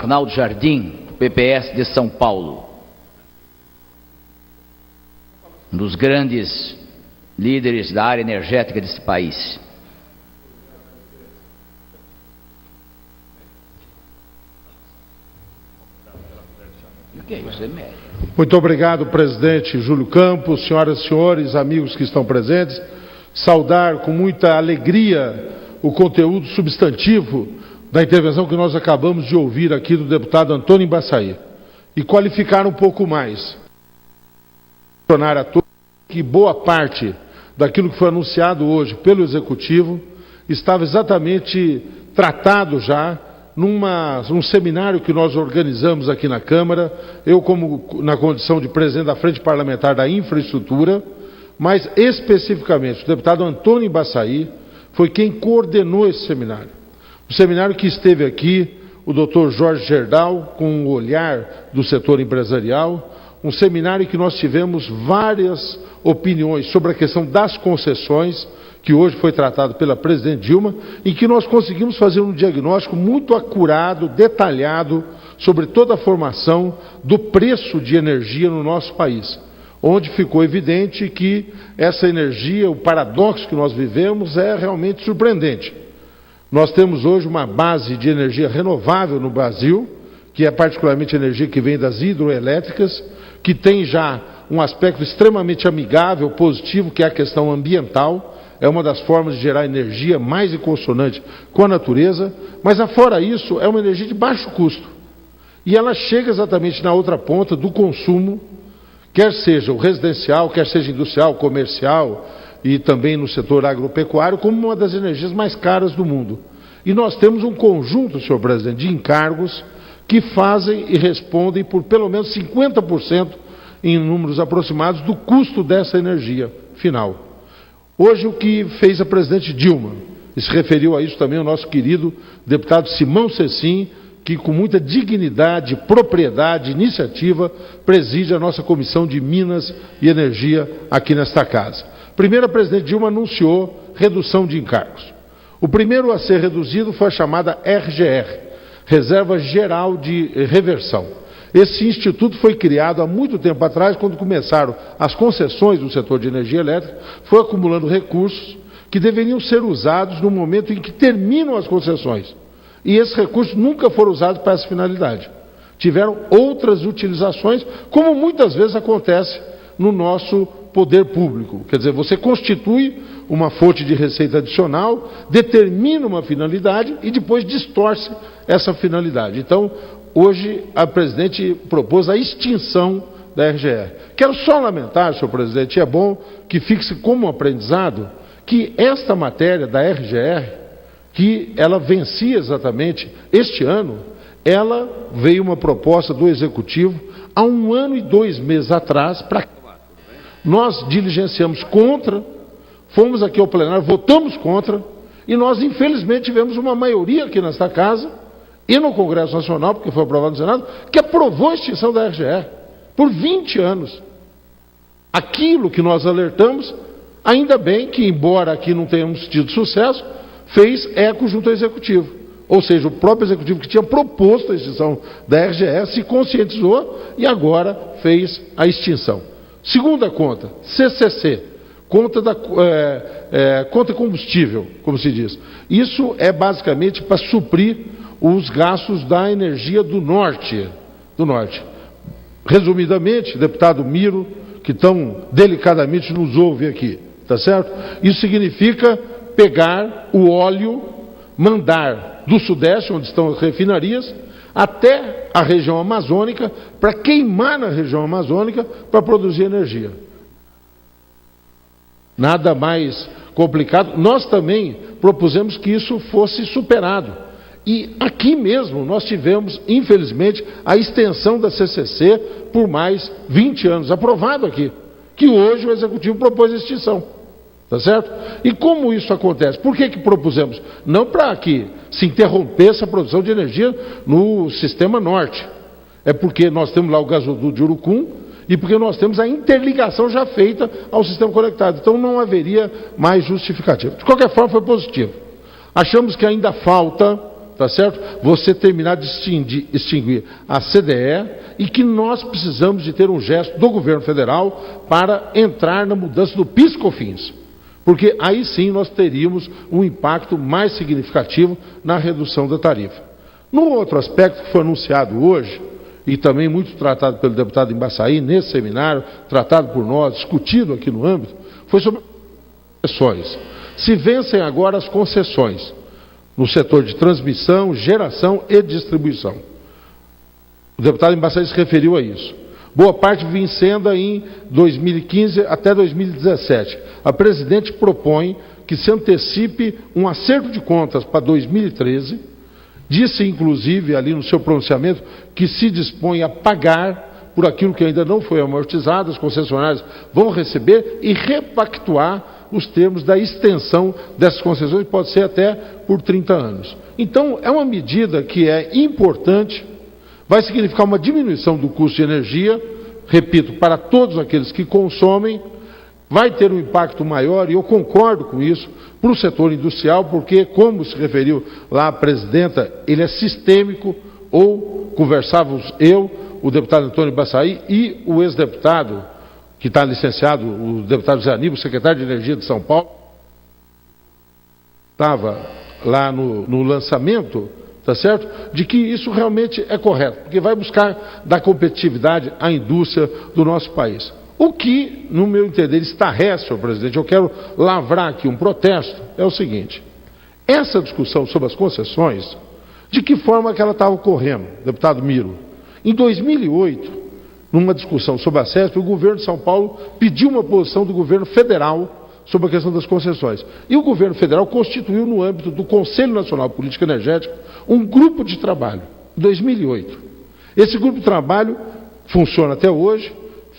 Arnaldo Jardim, PPS de São Paulo. Um dos grandes líderes da área energética desse país. Muito obrigado, presidente Júlio Campos, senhoras e senhores, amigos que estão presentes. Saudar com muita alegria o conteúdo substantivo da intervenção que nós acabamos de ouvir aqui do deputado Antônio Embaçaí. E qualificar um pouco mais. Mencionar a todos que boa parte daquilo que foi anunciado hoje pelo Executivo estava exatamente tratado já num seminário que nós organizamos aqui na Câmara, eu na condição de presidente da Frente Parlamentar da Infraestrutura, mas especificamente o deputado Antônio Embaçaí foi quem coordenou esse seminário. O seminário que esteve aqui, o doutor Jorge Gerdau, com o olhar do setor empresarial, um seminário em que nós tivemos várias opiniões sobre a questão das concessões, que hoje foi tratado pela presidente Dilma, em que nós conseguimos fazer um diagnóstico muito acurado, detalhado, sobre toda a formação do preço de energia no nosso país, onde ficou evidente que essa energia, o paradoxo que nós vivemos, é realmente surpreendente. Nós temos hoje uma base de energia renovável no Brasil, que é particularmente a energia que vem das hidroelétricas, que tem já um aspecto extremamente amigável, positivo, que é a questão ambiental. É uma das formas de gerar energia mais em consonante com a natureza, mas afora isso, é uma energia de baixo custo. E ela chega exatamente na outra ponta do consumo, quer seja o residencial, quer seja industrial, comercial e também no setor agropecuário, como uma das energias mais caras do mundo. E nós temos um conjunto, senhor presidente, de encargos que fazem e respondem por pelo menos 50% em números aproximados do custo dessa energia final. Hoje o que fez a presidente Dilma, e se referiu a isso também o nosso querido deputado Simão Cecim, que com muita dignidade, propriedade, iniciativa, preside a nossa Comissão de Minas e Energia aqui nesta casa. Primeiro, a presidente Dilma anunciou redução de encargos. O primeiro a ser reduzido foi a chamada RGR, Reserva Geral de Reversão. Esse instituto foi criado há muito tempo atrás, quando começaram as concessões do setor de energia elétrica, foi acumulando recursos que deveriam ser usados no momento em que terminam as concessões. E esses recursos nunca foram usados para essa finalidade. Tiveram outras utilizações, como muitas vezes acontece no nosso poder público. Quer dizer, você constitui uma fonte de receita adicional, determina uma finalidade e depois distorce essa finalidade. Então, hoje, a presidente propôs a extinção da RGR. Quero só lamentar, senhor presidente, é bom que fixe como aprendizado que esta matéria da RGR, que ela vencia exatamente este ano, ela veio uma proposta do Executivo há 1 ano e 2 meses atrás, nós diligenciamos contra, fomos aqui ao plenário, votamos contra, e nós infelizmente tivemos uma maioria aqui nesta casa, e no Congresso Nacional, porque foi aprovado no Senado, que aprovou a extinção da RGR por 20 anos. Aquilo que nós alertamos, ainda bem que, embora aqui não tenhamos tido sucesso, fez eco junto ao Executivo. Ou seja, o próprio Executivo que tinha proposto a extinção da RGR se conscientizou e agora fez a extinção. Segunda conta, CCC, conta combustível, como se diz. Isso é basicamente para suprir os gastos da energia do norte. Resumidamente, deputado Miro, que tão delicadamente nos ouve aqui, tá certo? Isso significa pegar o óleo, mandar do sudeste, onde estão as refinarias, até a região amazônica, para queimar na região amazônica, para produzir energia. Nada mais complicado. Nós também propusemos que isso fosse superado. E aqui mesmo nós tivemos, infelizmente, a extensão da CCC por mais 20 anos, aprovado aqui, que hoje o Executivo propôs a extinção, tá certo? E como isso acontece? Por que propusemos? Não para que se interrompesse a produção de energia no sistema norte, é porque nós temos lá o gasoduto de Urucum e porque nós temos a interligação já feita ao sistema conectado, então não haveria mais justificativa. De qualquer forma, foi positivo. Achamos que ainda falta tá certo? Você terminar de extinguir a CDE e que nós precisamos de ter um gesto do governo federal para entrar na mudança do PIS/COFINS. Porque aí sim nós teríamos um impacto mais significativo na redução da tarifa. No outro aspecto que foi anunciado hoje, e também muito tratado pelo deputado Embaçaí, nesse seminário, tratado por nós, discutido aqui no âmbito, foi sobre concessões. Se vencem agora as concessões no setor de transmissão, geração e distribuição. O deputado Embaçaí se referiu a isso. Boa parte vencendo em 2015 até 2017. A presidente propõe que se antecipe um acerto de contas para 2013. Disse, inclusive, ali no seu pronunciamento, que se dispõe a pagar por aquilo que ainda não foi amortizado, as concessionárias vão receber e repactuar os termos da extensão dessas concessões, pode ser até por 30 anos. Então, é uma medida que é importante, vai significar uma diminuição do custo de energia, repito, para todos aqueles que consomem, vai ter um impacto maior, e eu concordo com isso, para o setor industrial, porque, como se referiu lá a presidenta, ele é sistêmico, ou conversávamos eu, o deputado Antônio Embaçaí e o ex-deputado, que está licenciado, o deputado Zé Aníbal, secretário de Energia de São Paulo, estava lá no lançamento, tá certo? De que isso realmente é correto, porque vai buscar dar competitividade à indústria do nosso país. O que, no meu entender, estarrece, senhor presidente, eu quero lavrar aqui um protesto, é o seguinte: essa discussão sobre as concessões, de que forma que ela estava ocorrendo, deputado Miro? Em 2008, numa discussão sobre a CESP, o governo de São Paulo pediu uma posição do governo federal sobre a questão das concessões. E o governo federal constituiu, no âmbito do Conselho Nacional de Política Energética, um grupo de trabalho, em 2008. Esse grupo de trabalho funciona até hoje,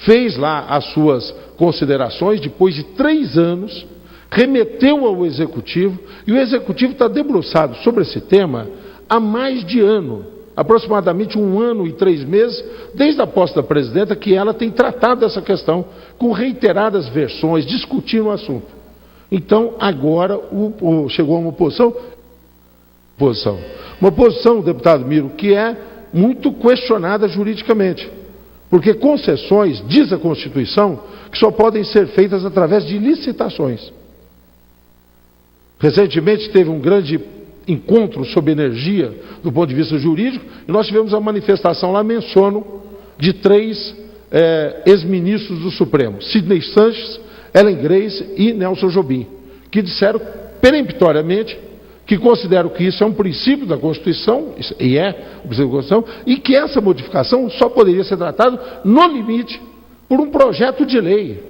fez lá as suas considerações, depois de 3 anos, remeteu ao Executivo, e o Executivo está debruçado sobre esse tema há mais de ano, aproximadamente 1 ano e 3 meses, desde a posse da presidenta, que ela tem tratado essa questão com reiteradas versões, discutindo o assunto. Então, agora, chegou a uma posição, deputado Miro, que é muito questionada juridicamente. Porque concessões, diz a Constituição, que só podem ser feitas através de licitações. Recentemente teve um grande encontro sobre energia do ponto de vista jurídico, e nós tivemos a manifestação lá, menciono, de 3 ex-ministros do Supremo, Sidney Sanches, Ellen Grace e Nelson Jobim, que disseram peremptoriamente que consideram que isso é um princípio da Constituição, e é um princípio da Constituição, e que essa modificação só poderia ser tratada, no limite, por um projeto de lei.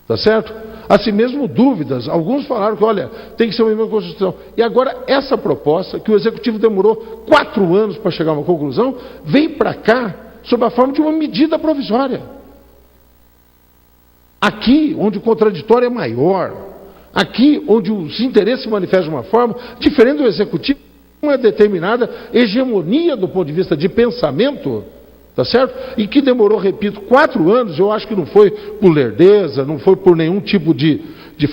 Tá certo? Assim mesmo, dúvidas. Alguns falaram que, olha, tem que ser uma emenda à Constituição. E agora, essa proposta, que o Executivo demorou 4 anos para chegar a uma conclusão, vem para cá sob a forma de uma medida provisória. Aqui, onde o contraditório é maior, aqui, onde os interesses se manifestam de uma forma diferente do Executivo, uma determinada hegemonia do ponto de vista de pensamento, tá certo? E que demorou, repito, 4 anos, eu acho que não foi por lerdeza, não foi por nenhum tipo de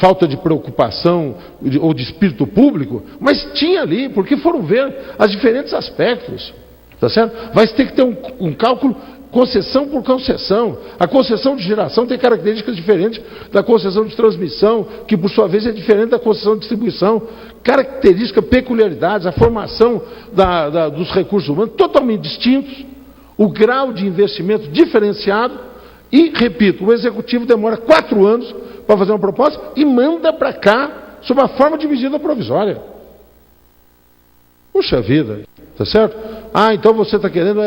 falta de preocupação ou de espírito público, mas tinha ali, porque foram ver os diferentes aspectos, tá certo? Vai ter que ter um cálculo concessão por concessão. A concessão de geração tem características diferentes da concessão de transmissão, que por sua vez é diferente da concessão de distribuição. Características, peculiaridades, a formação dos recursos humanos totalmente distintos, o grau de investimento diferenciado e, repito, o Executivo demora 4 anos para fazer uma proposta e manda para cá sob a forma de medida provisória. Puxa vida, tá certo? Ah, então você está querendo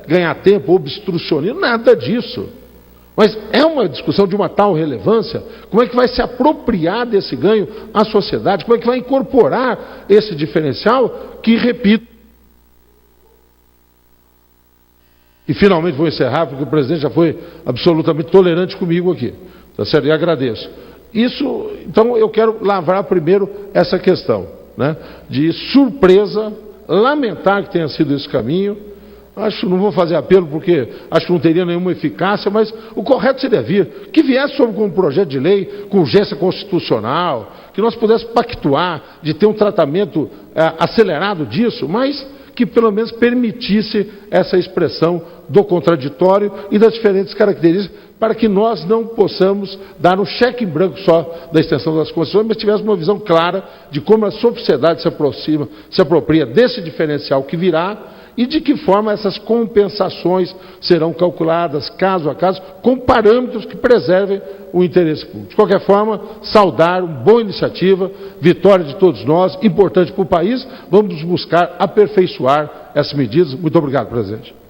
ganhar tempo, obstrucionismo, nada disso. Mas é uma discussão de uma tal relevância, como é que vai se apropriar desse ganho à sociedade, como é que vai incorporar esse diferencial que, repito, e finalmente vou encerrar, porque o presidente já foi absolutamente tolerante comigo aqui, tá certo? E agradeço. Isso, então eu quero lavrar primeiro essa questão, né, de surpresa, lamentar que tenha sido esse caminho. Acho, não vou fazer apelo porque acho que não teria nenhuma eficácia, mas o correto seria que viesse como um projeto de lei com urgência constitucional, que nós pudéssemos pactuar de ter um tratamento acelerado disso, mas que pelo menos permitisse essa expressão do contraditório e das diferentes características, para que nós não possamos dar um cheque em branco só da extensão das concessões, mas tivéssemos uma visão clara de como a sociedade se apropria desse diferencial que virá e de que forma essas compensações serão calculadas caso a caso, com parâmetros que preservem o interesse público. De qualquer forma, saudar uma boa iniciativa, vitória de todos nós, importante para o país. Vamos buscar aperfeiçoar essas medidas. Muito obrigado, presidente.